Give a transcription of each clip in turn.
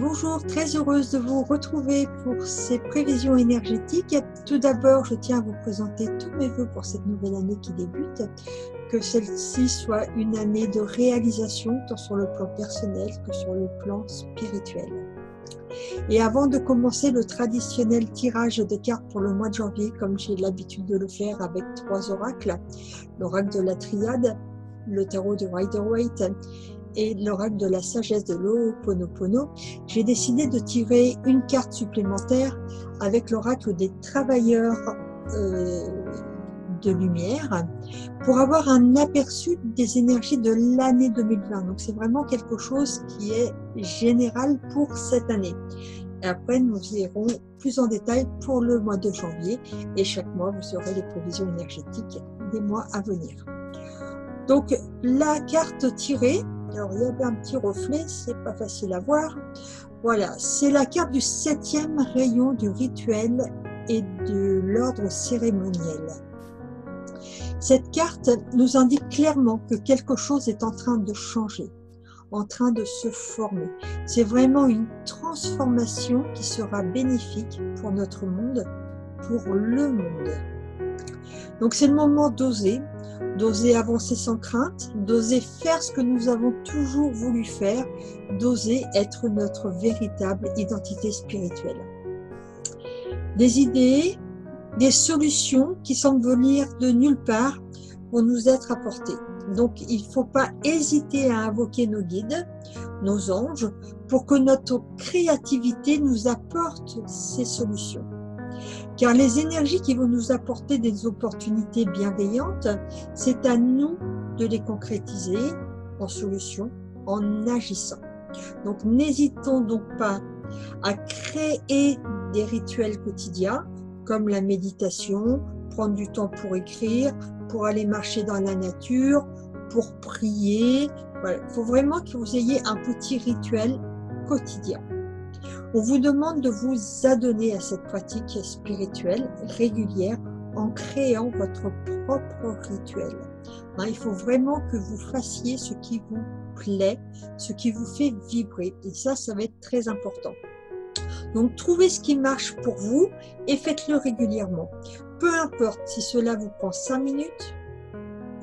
Bonjour, très heureuse de vous retrouver pour ces prévisions énergétiques. Tout d'abord, je tiens à vous présenter tous mes vœux pour cette nouvelle année qui débute. Que celle-ci soit une année de réalisation, tant sur le plan personnel que sur le plan spirituel. Et avant de commencer le traditionnel tirage de cartes pour le mois de janvier, comme j'ai l'habitude de le faire avec 3 oracles, l'oracle de la Triade, le tarot de Rider-Waite et l'oracle de la sagesse de l'Ho'oponopono, j'ai décidé de tirer une carte supplémentaire avec l'oracle des travailleurs de lumière pour avoir un aperçu des énergies de l'année 2020. Donc c'est vraiment quelque chose qui est général pour cette année. Et après, nous irons plus en détail pour le mois de janvier et chaque mois, vous aurez les prévisions énergétiques des mois à venir. Donc la carte tirée, alors il y avait un petit reflet, c'est pas facile à voir. Voilà, c'est la carte du 7e rayon du rituel et de l'ordre cérémoniel. Cette carte nous indique clairement que quelque chose est en train de changer, en train de se former. C'est vraiment une transformation qui sera bénéfique pour notre monde, pour le monde. Donc c'est le moment d'oser avancer sans crainte, d'oser faire ce que nous avons toujours voulu faire, d'oser être notre véritable identité spirituelle. Des idées, des solutions qui semblent venir de nulle part vont nous être apportées. Donc il ne faut pas hésiter à invoquer nos guides, nos anges, pour que notre créativité nous apporte ces solutions. Car les énergies qui vont nous apporter des opportunités bienveillantes, c'est à nous de les concrétiser en solution, en agissant. Donc n'hésitons donc pas à créer des rituels quotidiens, comme la méditation, prendre du temps pour écrire, pour aller marcher dans la nature, pour prier. Voilà. Il faut vraiment que vous ayez un petit rituel quotidien. On vous demande de vous adonner à cette pratique spirituelle régulière en créant votre propre rituel. Il faut vraiment que vous fassiez ce qui vous plaît, ce qui vous fait vibrer. Et ça va être très important. Donc, trouvez ce qui marche pour vous et faites-le régulièrement. Peu importe si cela vous prend 5 minutes,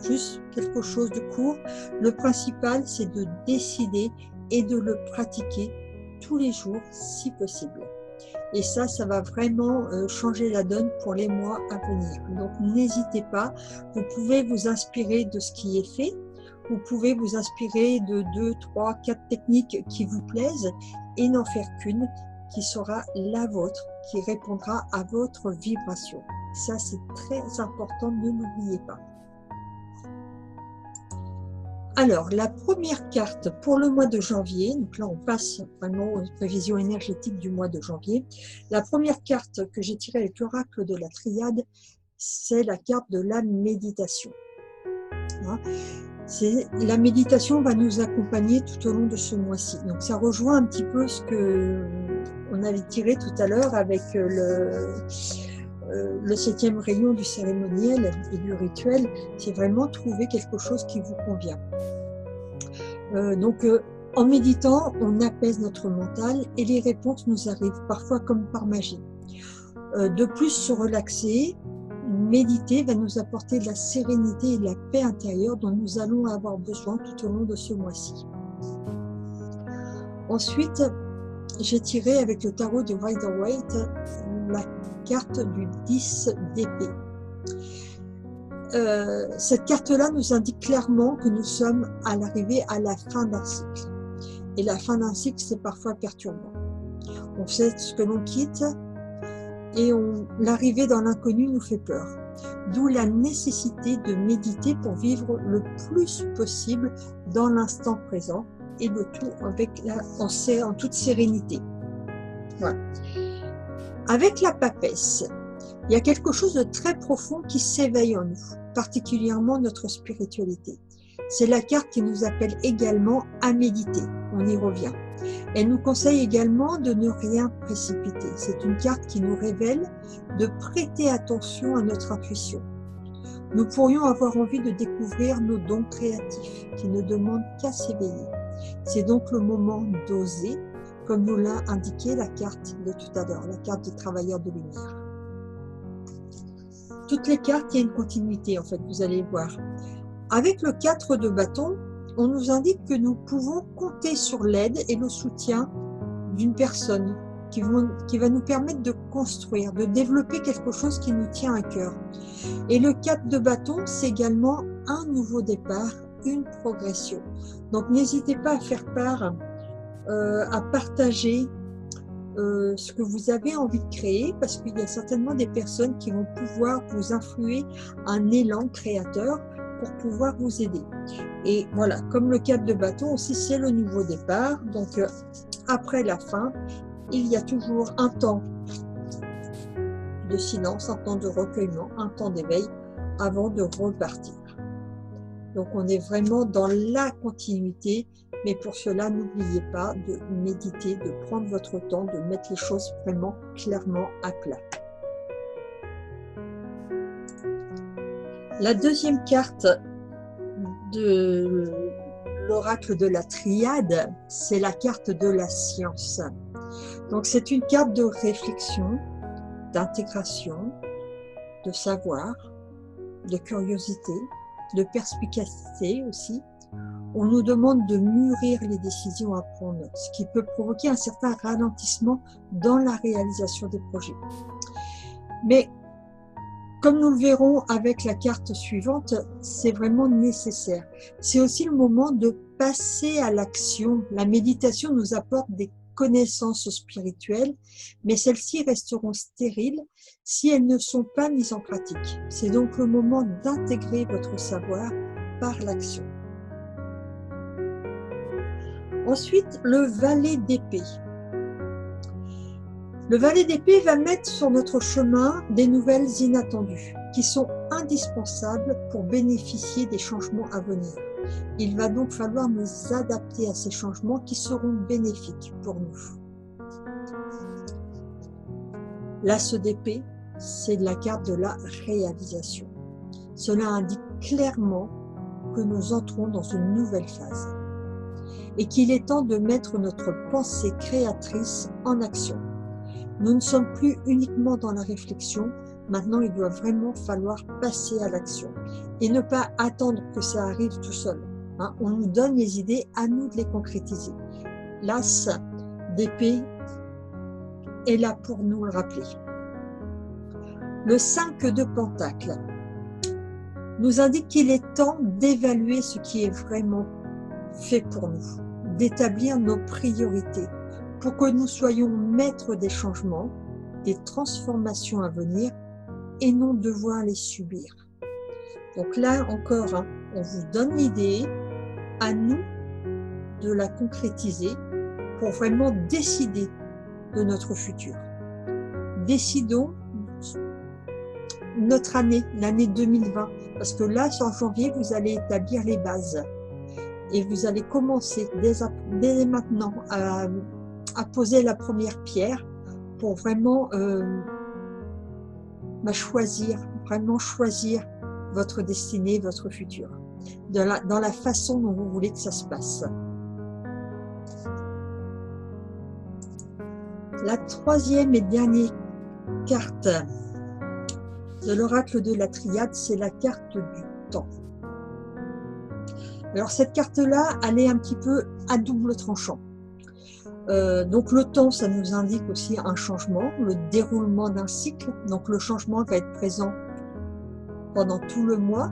juste quelque chose de court. Le principal, c'est de décider et de le pratiquer tous les jours si possible. Et ça va vraiment changer la donne pour les mois à venir. Donc n'hésitez pas, vous pouvez vous inspirer de ce qui est fait, vous pouvez vous inspirer de 2, 3, 4 techniques qui vous plaisent et n'en faire qu'une qui sera la vôtre, qui répondra à votre vibration. Ça c'est très important, ne l'oubliez pas. Alors, la première carte pour le mois de janvier, donc là on passe vraiment aux prévisions énergétiques du mois de janvier. La première carte que j'ai tirée avec l'oracle de la Triade, c'est la carte de la méditation. La méditation va nous accompagner tout au long de ce mois-ci. Donc ça rejoint un petit peu ce qu'on avait tiré tout à l'heure avec le 7e rayon du cérémoniel et du rituel, c'est vraiment trouver quelque chose qui vous convient. En méditant, on apaise notre mental et les réponses nous arrivent parfois comme par magie. De plus, se relaxer, méditer va nous apporter de la sérénité et de la paix intérieure dont nous allons avoir besoin tout au long de ce mois-ci. Ensuite, j'ai tiré avec le tarot de Rider-Waite la carte du 10 d'épée. Cette carte-là nous indique clairement que nous sommes à l'arrivée à la fin d'un cycle. Et la fin d'un cycle, c'est parfois perturbant. On sait ce que l'on quitte et l'arrivée dans l'inconnu nous fait peur. D'où la nécessité de méditer pour vivre le plus possible dans l'instant présent et le tout en toute sérénité. Voilà. Avec la papesse, il y a quelque chose de très profond qui s'éveille en nous, particulièrement notre spiritualité. C'est la carte qui nous appelle également à méditer, on y revient. Elle nous conseille également de ne rien précipiter. C'est une carte qui nous révèle de prêter attention à notre intuition. Nous pourrions avoir envie de découvrir nos dons créatifs qui ne demandent qu'à s'éveiller. C'est donc le moment d'oser, comme nous l'a indiqué la carte de tout à l'heure, la carte du travailleur de lumière. Toutes les cartes, il y a une continuité, en fait, vous allez voir. Avec le 4 de bâton, on nous indique que nous pouvons compter sur l'aide et le soutien d'une personne qui va nous permettre de construire, de développer quelque chose qui nous tient à cœur. Et le 4 de bâton, c'est également un nouveau départ, une progression. Donc n'hésitez pas à faire part, à partager ce que vous avez envie de créer, parce qu'il y a certainement des personnes qui vont pouvoir vous influer un élan créateur pour pouvoir vous aider. Et voilà, comme le 4 de bâton aussi, c'est le nouveau départ. Donc après la fin, il y a toujours un temps de silence, un temps de recueillement, un temps d'éveil avant de repartir. Donc on est vraiment dans la continuité, mais pour cela, n'oubliez pas de méditer, de prendre votre temps, de mettre les choses vraiment clairement à plat. La deuxième carte de l'oracle de la triade, c'est la carte de la science. Donc c'est une carte de réflexion, d'intégration, de savoir, de curiosité, de perspicacité aussi. On nous demande de mûrir les décisions à prendre, ce qui peut provoquer un certain ralentissement dans la réalisation des projets. Mais comme nous le verrons avec la carte suivante, c'est vraiment nécessaire. C'est aussi le moment de passer à l'action. La méditation nous apporte des connaissances spirituelles, mais celles-ci resteront stériles si elles ne sont pas mises en pratique. C'est donc le moment d'intégrer votre savoir par l'action. Ensuite, le valet d'épée. Le valet d'épée va mettre sur notre chemin des nouvelles inattendues qui sont indispensables pour bénéficier des changements à venir. Il va donc falloir nous adapter à ces changements qui seront bénéfiques pour nous. L'as d'épée, c'est la carte de la réalisation. Cela indique clairement que nous entrons dans une nouvelle phase et qu'il est temps de mettre notre pensée créatrice en action. Nous ne sommes plus uniquement dans la réflexion, maintenant il doit vraiment falloir passer à l'action et ne pas attendre que ça arrive tout seul. On nous donne les idées, à nous de les concrétiser. L'as d'épée est là pour nous le rappeler. Le 5 de pentacle nous indique qu'il est temps d'évaluer ce qui est vraiment fait pour nous, d'établir nos priorités, pour que nous soyons maîtres des changements, des transformations à venir et non devoir les subir. Donc là encore, on vous donne l'idée, à nous de la concrétiser pour vraiment décider de notre futur. Décidons notre année, l'année 2020, parce que là, en janvier, vous allez établir les bases et vous allez commencer dès maintenant à poser la première pierre pour vraiment choisir votre destinée, votre futur, dans la façon dont vous voulez que ça se passe. La troisième et dernière carte de l'oracle de la triade, c'est la carte du temps. Alors cette carte-là, elle est un petit peu à double tranchant. Donc le temps, ça nous indique aussi un changement, le déroulement d'un cycle. Donc le changement va être présent pendant tout le mois.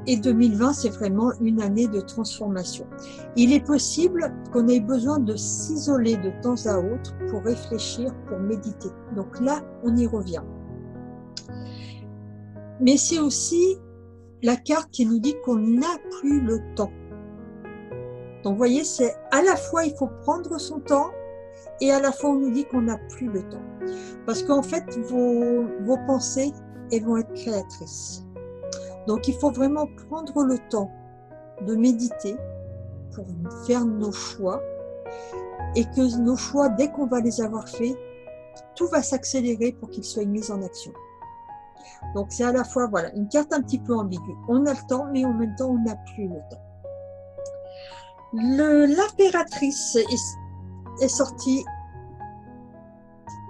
Et 2020, c'est vraiment une année de transformation. Il est possible qu'on ait besoin de s'isoler de temps à autre pour réfléchir, pour méditer. Donc là, on y revient. Mais c'est aussi la carte qui nous dit qu'on n'a plus le temps. Donc vous voyez, c'est à la fois il faut prendre son temps et à la fois on nous dit qu'on n'a plus le temps. Parce qu'en fait, vos pensées, elles vont être créatrices. Donc il faut vraiment prendre le temps de méditer pour faire nos choix et que nos choix, dès qu'on va les avoir faits, tout va s'accélérer pour qu'ils soient mis en action. Donc c'est à la fois voilà, une carte un petit peu ambiguë. On a le temps, mais en même temps, on n'a plus le temps. L'impératrice, est sortie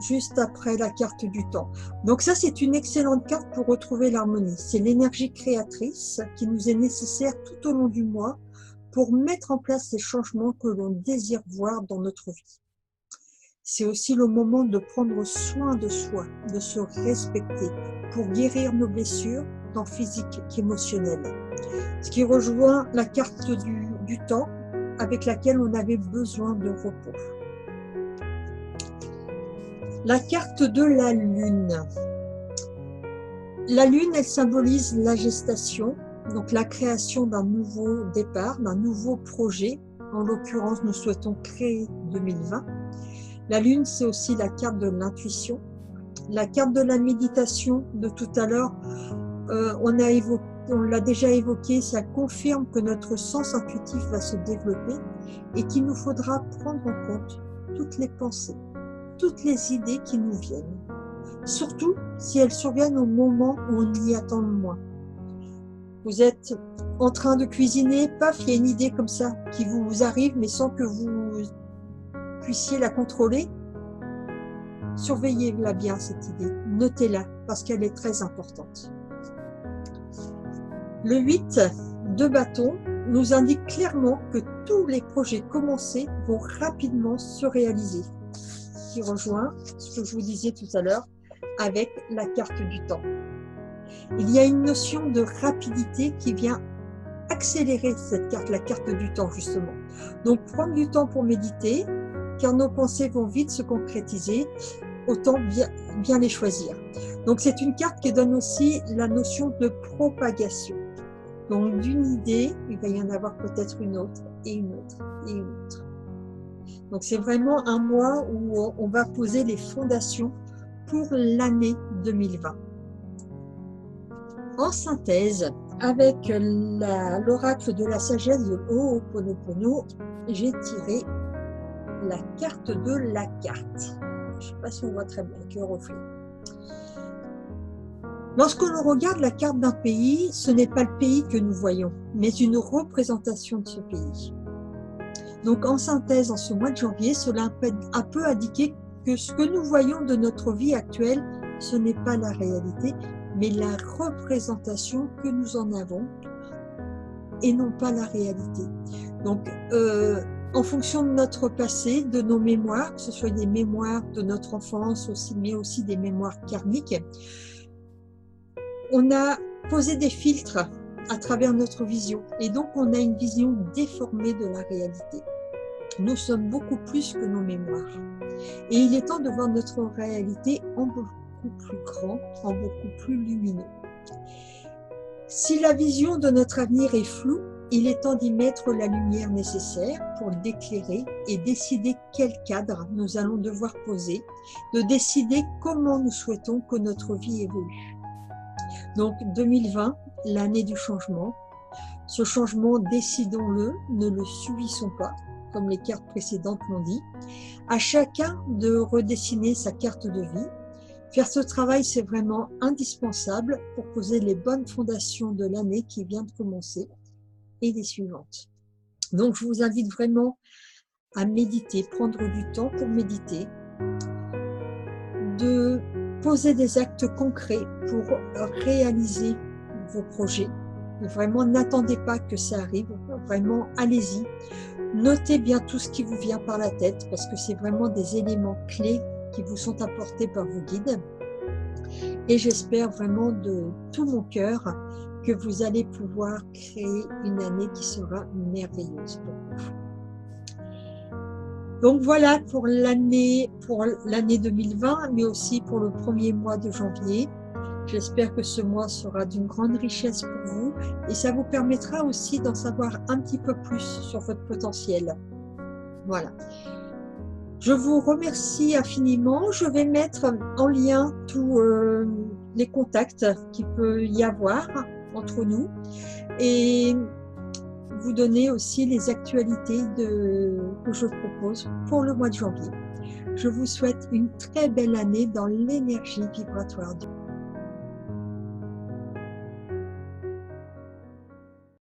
juste après la carte du temps. Donc ça, c'est une excellente carte pour retrouver l'harmonie. C'est l'énergie créatrice qui nous est nécessaire tout au long du mois pour mettre en place les changements que l'on désire voir dans notre vie. C'est aussi le moment de prendre soin de soi, de se respecter pour guérir nos blessures, tant physiques qu'émotionnelles. Ce qui rejoint la carte du temps avec laquelle on avait besoin de repos. La carte de la lune. La lune, elle symbolise la gestation, donc la création d'un nouveau départ, d'un nouveau projet. En l'occurrence, nous souhaitons créer 2020. La lune, c'est aussi la carte de l'intuition. La carte de la méditation de tout à l'heure, on l'a déjà évoqué, ça confirme que notre sens intuitif va se développer et qu'il nous faudra prendre en compte toutes les pensées, toutes les idées qui nous viennent. Surtout si elles surviennent au moment où on y attend le moins. Vous êtes en train de cuisiner, paf, il y a une idée comme ça qui vous arrive, mais sans que vous puissiez la contrôler. Surveillez-la bien, cette idée. Notez-la, parce qu'elle est très importante. Le 8 de bâton nous indique clairement que tous les projets commencés vont rapidement se réaliser. Qui rejoint ce que je vous disais tout à l'heure avec la carte du temps. Il y a une notion de rapidité qui vient accélérer cette carte, la carte du temps justement. Donc prendre du temps pour méditer, car nos pensées vont vite se concrétiser, autant bien les choisir. Donc c'est une carte qui donne aussi la notion de propagation. Donc d'une idée, il va y en avoir peut-être une autre, et une autre, et une autre. Donc c'est vraiment un mois où on va poser les fondations pour l'année 2020. En synthèse, avec l'oracle de la sagesse de Ho'oponopono, j'ai tiré la carte de la carte. Je ne sais pas si on voit très bien avec le reflet. Lorsque l'on regarde la carte d'un pays, ce n'est pas le pays que nous voyons, mais une représentation de ce pays. Donc en synthèse, en ce mois de janvier, cela peut un peu indiquer que ce que nous voyons de notre vie actuelle, ce n'est pas la réalité, mais la représentation que nous en avons et non pas la réalité. Donc en fonction de notre passé, de nos mémoires, que ce soit des mémoires de notre enfance aussi, mais aussi des mémoires karmiques, on a posé des filtres à travers notre vision et donc on a une vision déformée de la réalité. Nous sommes beaucoup plus que nos mémoires et il est temps de voir notre réalité en beaucoup plus grand, en beaucoup plus lumineux. Si la vision de notre avenir est floue, il est temps d'y mettre la lumière nécessaire pour l'éclairer et décider quel cadre nous allons devoir poser, de décider comment nous souhaitons que notre vie évolue. Donc 2020, l'année du changement. Ce changement, décidons-le, ne le subissons pas, comme les cartes précédentes l'ont dit. À chacun de redessiner sa carte de vie. Faire ce travail, c'est vraiment indispensable pour poser les bonnes fondations de l'année qui vient de commencer et des suivantes. Donc, je vous invite vraiment à méditer, prendre du temps pour méditer, de poser des actes concrets pour réaliser vos projets. Vraiment, n'attendez pas que ça arrive, vraiment, allez-y. Notez bien tout ce qui vous vient par la tête, parce que c'est vraiment des éléments clés qui vous sont apportés par vos guides. Et j'espère vraiment de tout mon cœur que vous allez pouvoir créer une année qui sera merveilleuse pour vous. Donc voilà pour l'année 2020, mais aussi pour le premier mois de janvier. J'espère que ce mois sera d'une grande richesse pour vous et ça vous permettra aussi d'en savoir un petit peu plus sur votre potentiel. Voilà. Je vous remercie infiniment. Je vais mettre en lien tous les contacts qu'il peut y avoir entre nous et vous donner aussi les actualités que je propose pour le mois de janvier. Je vous souhaite une très belle année dans l'énergie vibratoire du